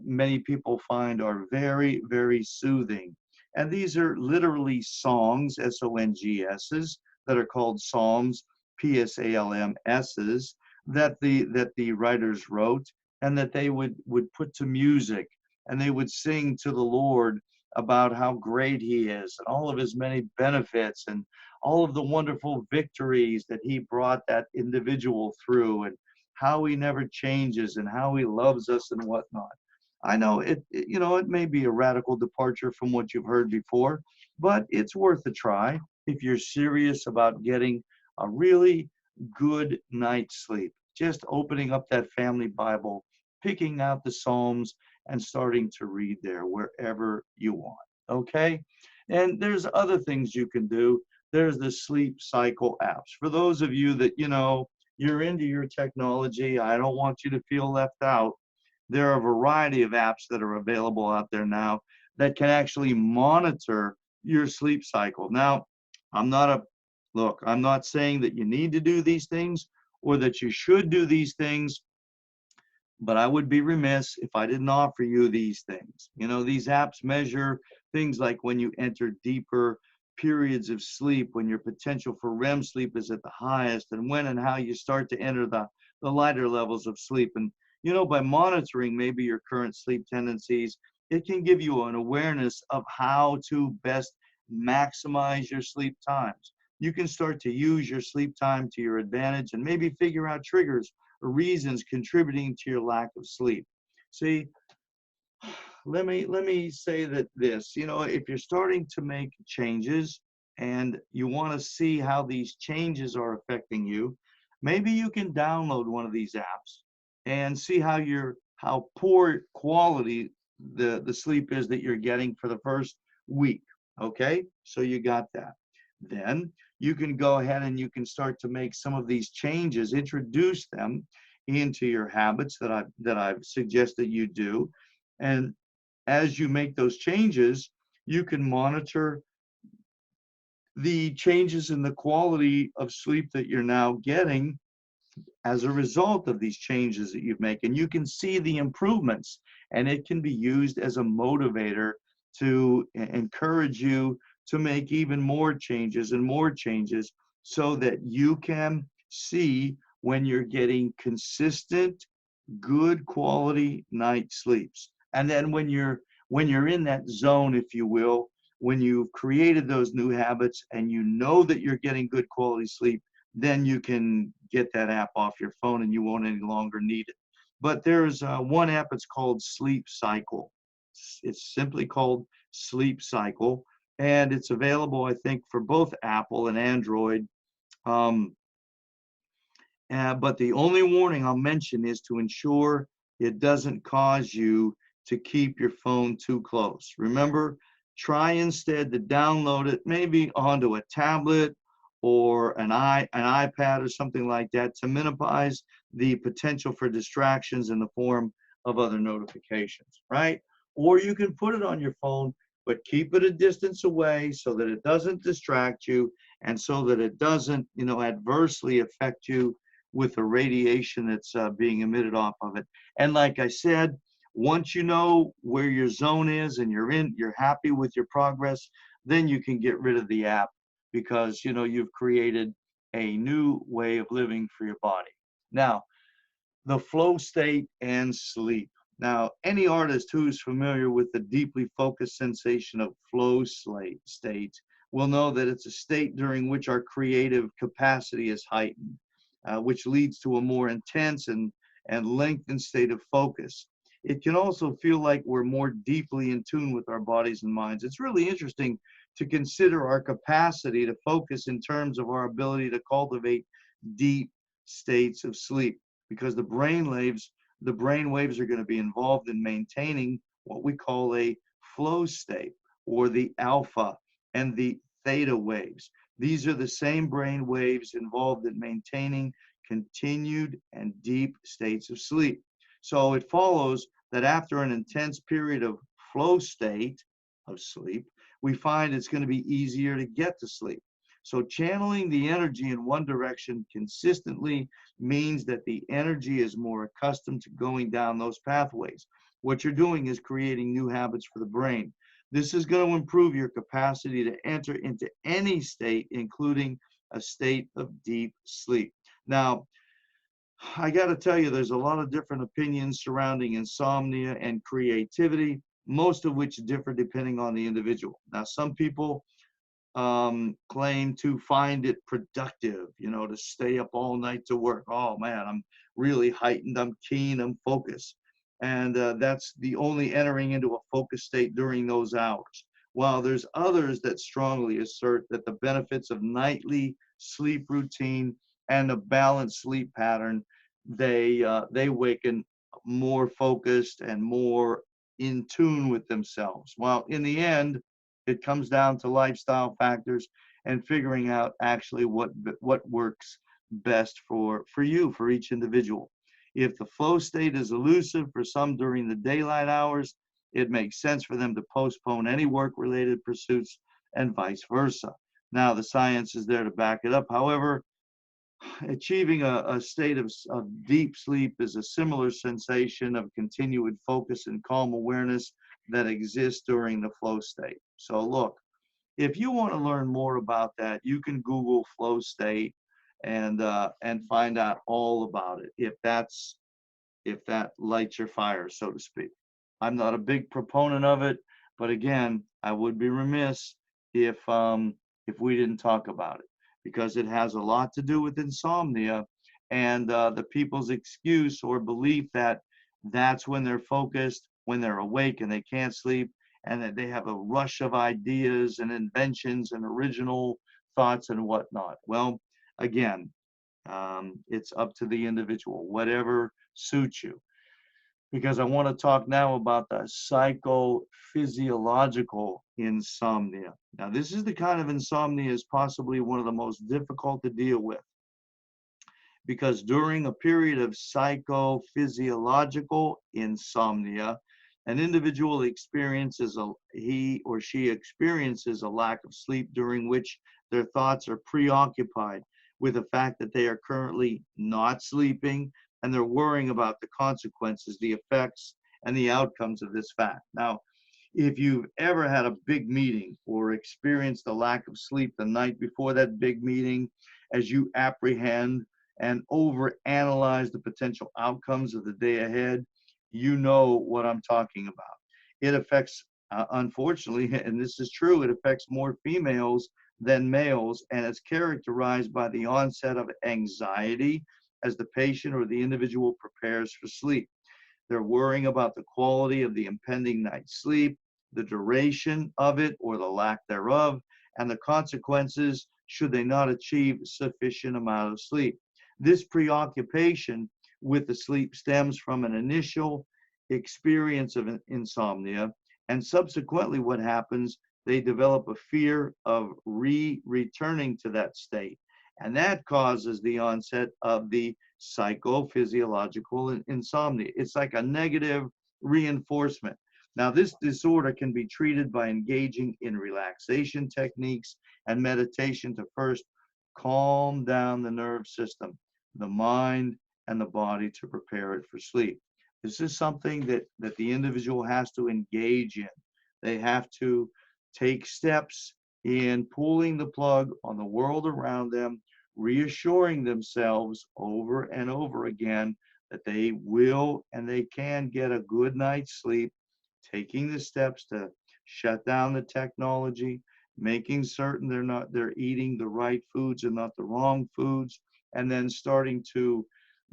many people find are very, very soothing. And these are literally songs, SONGSs, that are called Psalms, PSALMSs, that the writers wrote, and that they would put to music, and they would sing to the Lord about how great he is and all of his many benefits and all of the wonderful victories that he brought that individual through, and how he never changes and how he loves us and whatnot. I know it may be a radical departure from what you've heard before, but it's worth a try if you're serious about getting a really good night's sleep. Just opening up that family Bible, picking out the Psalms, and starting to read there wherever you want. Okay? And there's other things you can do. There's the sleep cycle apps. For those of you that, you're into your technology, I don't want you to feel left out. There are a variety of apps that are available out there now that can actually monitor your sleep cycle. Now, I'm not a I'm not saying that you need to do these things or that you should do these things, but I would be remiss if I didn't offer you these things. These apps measure things like when you enter deeper periods of sleep, when your potential for REM sleep is at the highest, and when and how you start to enter the lighter levels of sleep. And, by monitoring maybe your current sleep tendencies, it can give you an awareness of how to best maximize your sleep times. You can start to use your sleep time to your advantage and maybe figure out triggers or reasons contributing to your lack of sleep. See, let me say that this, if you're starting to make changes and you want to see how these changes are affecting you, maybe you can download one of these apps and see how poor quality the sleep is that you're getting for the first week. Okay, so you got that. Then you can go ahead and you can start to make some of these changes, introduce them into your habits that I've suggested you do. And as you make those changes, you can monitor the changes in the quality of sleep that you're now getting as a result of these changes that you make. And you can see the improvements, and it can be used as a motivator to encourage you to make even more changes so that you can see when you're getting consistent good quality night sleeps. And then when you're in that zone, if you will, when you've created those new habits and you know that you're getting good quality sleep, then you can get that app off your phone and you won't any longer need it. But there's one app, it's called Sleep Cycle. It's simply called Sleep Cycle, and it's available, I think, for both Apple and Android. Um, but the only warning I'll mention is to ensure it doesn't cause you to keep your phone too close. Remember, try instead to download it maybe onto a tablet or an iPad or something like that to minimize the potential for distractions in the form of other notifications, right? Or you can put it on your phone, but keep it a distance away so that it doesn't distract you and so that it doesn't, adversely affect you with the radiation that's being emitted off of it. And like I said, once you know where your zone is and you're happy with your progress, then you can get rid of the app because you've created a new way of living for your body. Now, the flow state and sleep. Now, any artist who's familiar with the deeply focused sensation of state will know that it's a state during which our creative capacity is heightened, which leads to a more intense and lengthened state of focus. It can also feel like we're more deeply in tune with our bodies and minds. It's really interesting to consider our capacity to focus in terms of our ability to cultivate deep states of sleep because the brain waves are going to be involved in maintaining what we call a flow state or the alpha and the theta waves. These are the same brain waves involved in maintaining continued and deep states of sleep. So it follows that after an intense period of flow state of sleep, we find it's going to be easier to get to sleep. So channeling the energy in one direction consistently means that the energy is more accustomed to going down those pathways. What you're doing is creating new habits for the brain. This is going to improve your capacity to enter into any state, including a state of deep sleep. Now, I got to tell you, there's a lot of different opinions surrounding insomnia and creativity, most of which differ depending on the individual. Now, some people claim to find it productive, to stay up all night to work. Oh man, I'm really heightened, I'm keen, I'm focused. And that's the only entering into a focus state during those hours. While there's others that strongly assert that the benefits of nightly sleep routine and a balanced sleep pattern, they waken more focused and more in tune with themselves. While in the end, it comes down to lifestyle factors and figuring out actually what works best for you, for each individual. If the flow state is elusive for some during the daylight hours, it makes sense for them to postpone any work-related pursuits and vice versa. Now, the science is there to back it up. However, achieving a state of deep sleep is a similar sensation of continued focus and calm awareness that exists during the flow state. So look, if you want to learn more about that, you can Google flow state and find out all about it if that lights your fire, so to speak. I'm not a big proponent of it, but again, I would be remiss if we didn't talk about it because it has a lot to do with insomnia and the people's excuse or belief that that's when they're focused, when they're awake and they can't sleep, and that they have a rush of ideas and inventions and original thoughts and whatnot. Well, again, it's up to the individual, whatever suits you. Because I want to talk now about the psychophysiological insomnia. Now, this is the kind of insomnia is possibly one of the most difficult to deal with because during a period of psychophysiological insomnia, an individual he or she experiences a lack of sleep during which their thoughts are preoccupied with the fact that they are currently not sleeping, and they're worrying about the consequences, the effects, and the outcomes of this fact. Now, if you've ever had a big meeting or experienced a lack of sleep the night before that big meeting, as you apprehend and overanalyze the potential outcomes of the day ahead, you know what I'm talking about. It affects, unfortunately, and this is true, it affects more females than males, and it's characterized by the onset of anxiety as the patient or the individual prepares for sleep. They're worrying about the quality of the impending night's sleep, the duration of it or the lack thereof, and the consequences should they not achieve sufficient amount of sleep. This preoccupation with the sleep stems from an initial experience of insomnia, and subsequently what happens, they develop a fear of returning to that state. And that causes the onset of the psychophysiological insomnia. It's like a negative reinforcement. Now, this disorder can be treated by engaging in relaxation techniques and meditation to first calm down the nerve system, the mind, and the body to prepare it for sleep. This is something that the individual has to engage in. They have to take steps in pulling the plug on the world around them, reassuring themselves over and over again that they will and they can get a good night's sleep, taking the steps to shut down the technology, making certain they're eating the right foods and not the wrong foods, and then starting to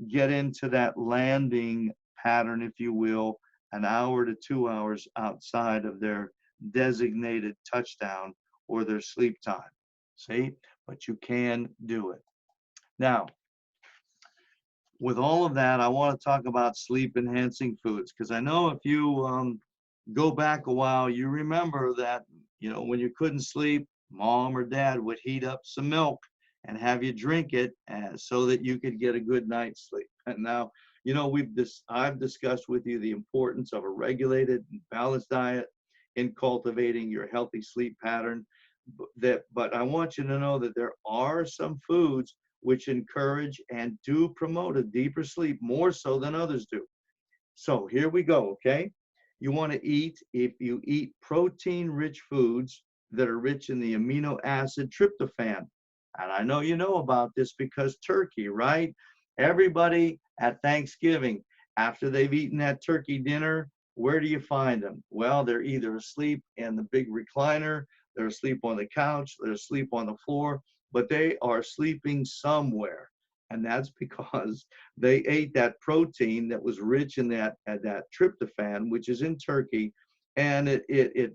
get into that landing pattern, if you will, an hour to 2 hours outside of their designated touchdown or their sleep time. See, but you can do it. Now, with all of that, I want to talk about sleep enhancing foods, because I know if you go back a while, you remember that, when you couldn't sleep, mom or dad would heat up some milk and have you drink it so that you could get a good night's sleep. And now, I've discussed with you the importance of a regulated and balanced diet in cultivating your healthy sleep pattern. But I want you to know that there are some foods which encourage and do promote a deeper sleep more so than others do. So here we go, okay? You want to eat, if you eat protein-rich foods that are rich in the amino acid tryptophan. And I know you know about this because turkey, right? Everybody at Thanksgiving, after they've eaten that turkey dinner, where do you find them? Well, they're either asleep in the big recliner, they're asleep on the couch, they're asleep on the floor, but they are sleeping somewhere. And that's because they ate that protein that was rich in that tryptophan, which is in turkey, and it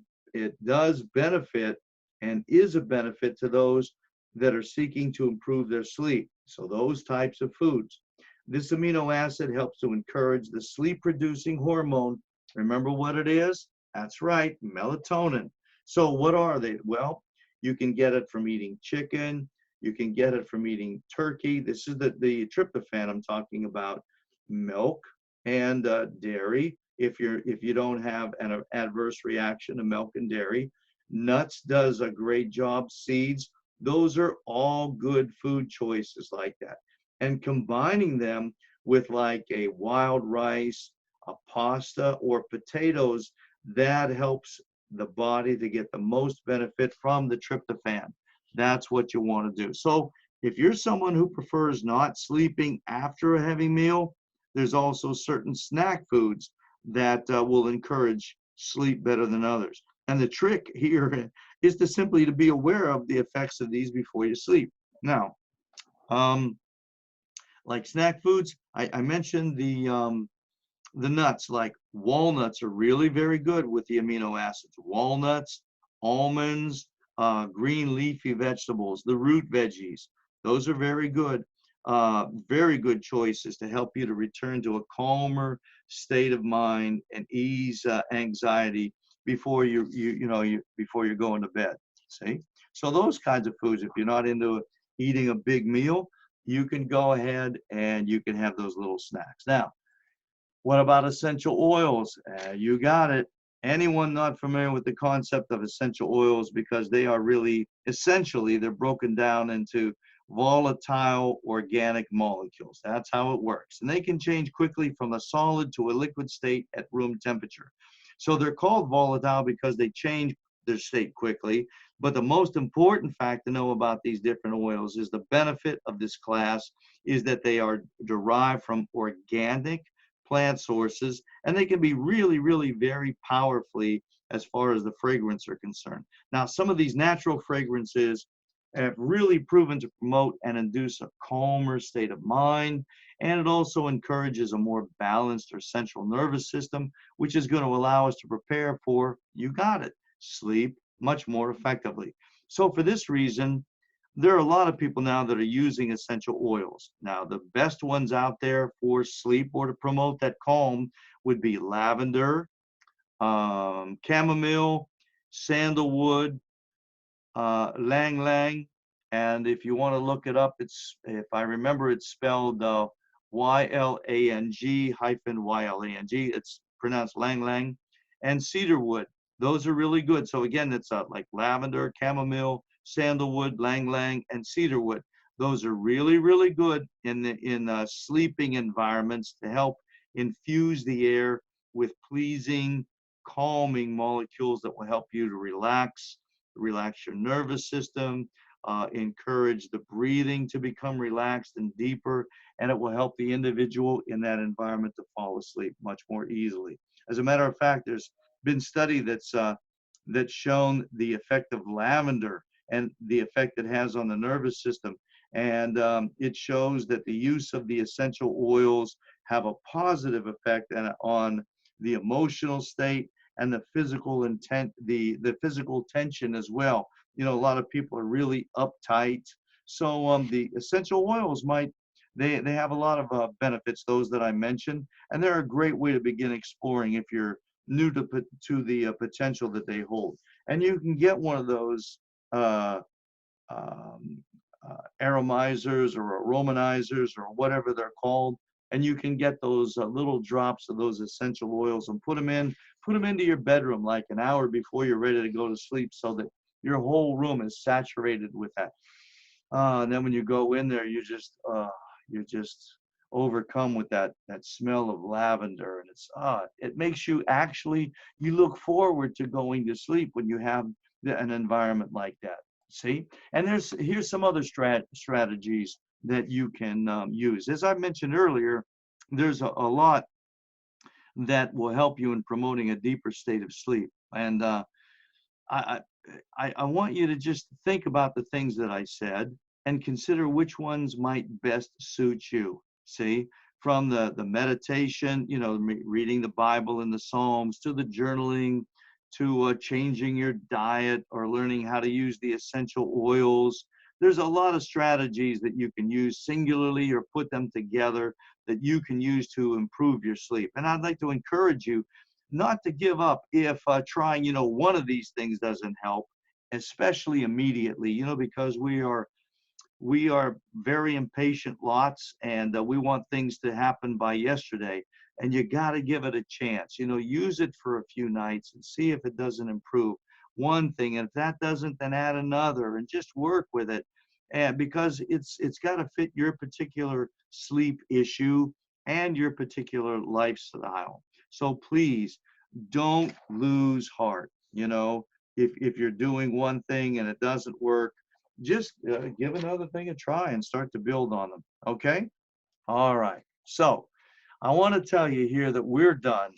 does benefit and is a benefit to those that are seeking to improve their sleep. So those types of foods. This amino acid helps to encourage the sleep-producing hormone. Remember what it is? That's right, melatonin. So what are they? Well, you can get it from eating chicken. You can get it from eating turkey. This is the tryptophan I'm talking about. Milk and dairy. If you don't have an adverse reaction to milk and dairy, nuts does a great job. Seeds. Those are all good food choices like that. And combining them with like a wild rice, a pasta, or potatoes, that helps the body to get the most benefit from the tryptophan. That's what you want to do. So if you're someone who prefers not sleeping after a heavy meal, there's also certain snack foods that will encourage sleep better than others. And the trick here is to simply to be aware of the effects of these before you sleep. Now, like snack foods, I mentioned the nuts, like walnuts are really very good with the amino acids. Walnuts, almonds, green leafy vegetables, the root veggies, those are very good choices to help you to return to a calmer state of mind and ease anxiety before before you're going to bed. See, so those kinds of foods, if you're not into eating a big meal, you can go ahead and you can have those little snacks. Now, what about essential oils? You got it. Anyone not familiar with the concept of essential oils, because they are really, essentially, they're broken down into volatile organic molecules. That's how it works. And they can change quickly from a solid to a liquid state at room temperature. So they're called volatile because they change their state quickly. But the most important fact to know about these different oils is the benefit of this class is that they are derived from organic plant sources, and they can be really, really very powerfully as far as the fragrance are concerned. Now, some of these natural fragrances have really proven to promote and induce a calmer state of mind, and it also encourages a more balanced or central nervous system, which is going to allow us to prepare for, you got it, sleep much more effectively. So for this reason, there are a lot of people now that are using essential oils. Now, the best ones out there for sleep or to promote that calm would be lavender, chamomile, sandalwood, lang lang. And if you want to look it up, it's, if I remember, it's spelled YLANG hyphen YLANG. It's pronounced lang lang. And cedarwood. Those are really good. So again, it's like lavender, chamomile, sandalwood, lang lang, and cedarwood. Those are really, really good in sleeping environments to help infuse the air with pleasing, calming molecules that will help you to relax your nervous system, encourage the breathing to become relaxed and deeper, and it will help the individual in that environment to fall asleep much more easily. As a matter of fact, there's been study that's shown the effect of lavender and the effect it has on the nervous system. And it shows that the use of the essential oils have a positive effect on the emotional state and the physical intent, the physical tension as well. You know, a lot of people are really uptight. So the essential oils they have a lot of benefits, those that I mentioned, and they're a great way to begin exploring if you're new to the potential that they hold. And you can get one of those uh, um, aromizers or aromatizers or whatever they're called, and you can get those little drops of those essential oils and put them into your bedroom like an hour before you're ready to go to sleep, so that your whole room is saturated with that. And then when you go in there, you're just overcome with that smell of lavender, and it makes you actually, you look forward to going to sleep when you have an environment like that. See, and here's some other strategies that you can use. As I mentioned earlier, there's a lot that will help you in promoting a deeper state of sleep. And I, I want you to just think about the things that I said and consider which ones might best suit you. See, from the meditation, you know, reading the Bible and the Psalms, to the journaling, to changing your diet or learning how to use the essential oils. There's a lot of strategies that you can use singularly or put them together that you can use to improve your sleep. And I'd like to encourage you not to give up if trying, you know, one of these things doesn't help, especially immediately, you know, because we are very impatient lots, and we want things to happen by yesterday. And you got to give it a chance. You know, use it for a few nights and see if it doesn't improve one thing. And if that doesn't, then add another and just work with it. And because it's got to fit your particular sleep issue and your particular lifestyle. So please don't lose heart. You know, if you're doing one thing and it doesn't work, just give another thing a try and start to build on them. Okay? All right. So I want to tell you here that we're done,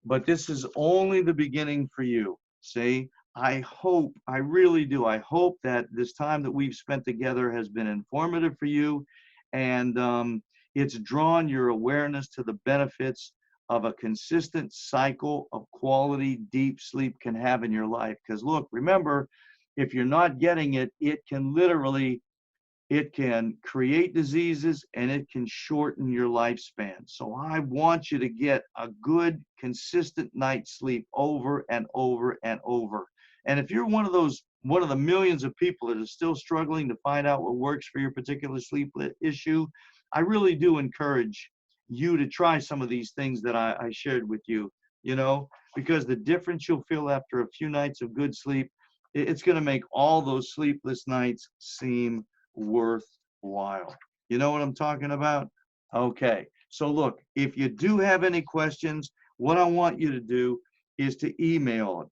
but this is only the beginning for you. See, I hope, I really do. I hope that this time that we've spent together has been informative for you, and it's drawn your awareness to the benefits of a consistent cycle of quality deep sleep can have in your life. Because look, remember, if you're not getting it, it can create diseases and it can shorten your lifespan. So I want you to get a good, consistent night's sleep over and over and over. And if you're one of the millions of people that are still struggling to find out what works for your particular sleep issue, I really do encourage you to try some of these things that I shared with you, you know, because the difference you'll feel after a few nights of good sleep, it's going to make all those sleepless nights seem worth while. You know what I'm talking about? Okay. So look, if you do have any questions, what I want you to do is to email it.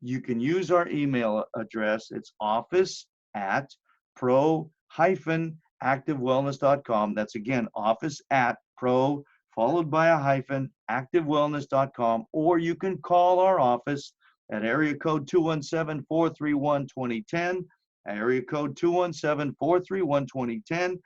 You can use our email address. It's office at pro-activewellness.com. That's again, office at pro followed by a hyphen activewellness.com, or you can call our office at area code 217-431-2010, area code 217-431-2010,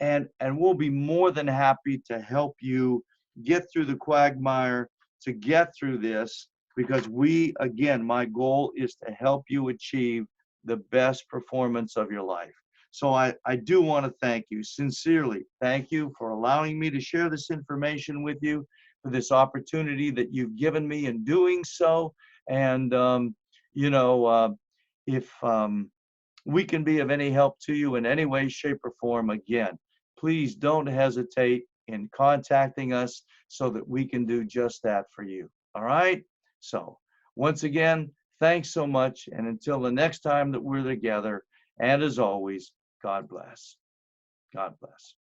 and we'll be more than happy to help you get through the quagmire, to get through this, because we, again, my goal is to help you achieve the best performance of your life. So I do want to thank you sincerely. Thank you for allowing me to share this information with you, for this opportunity that you've given me in doing so. And, you know, if we can be of any help to you in any way, shape, or form, again, please don't hesitate in contacting us so that we can do just that for you. All right? So, once again, thanks so much. And until the next time that we're together, and as always, God bless. God bless.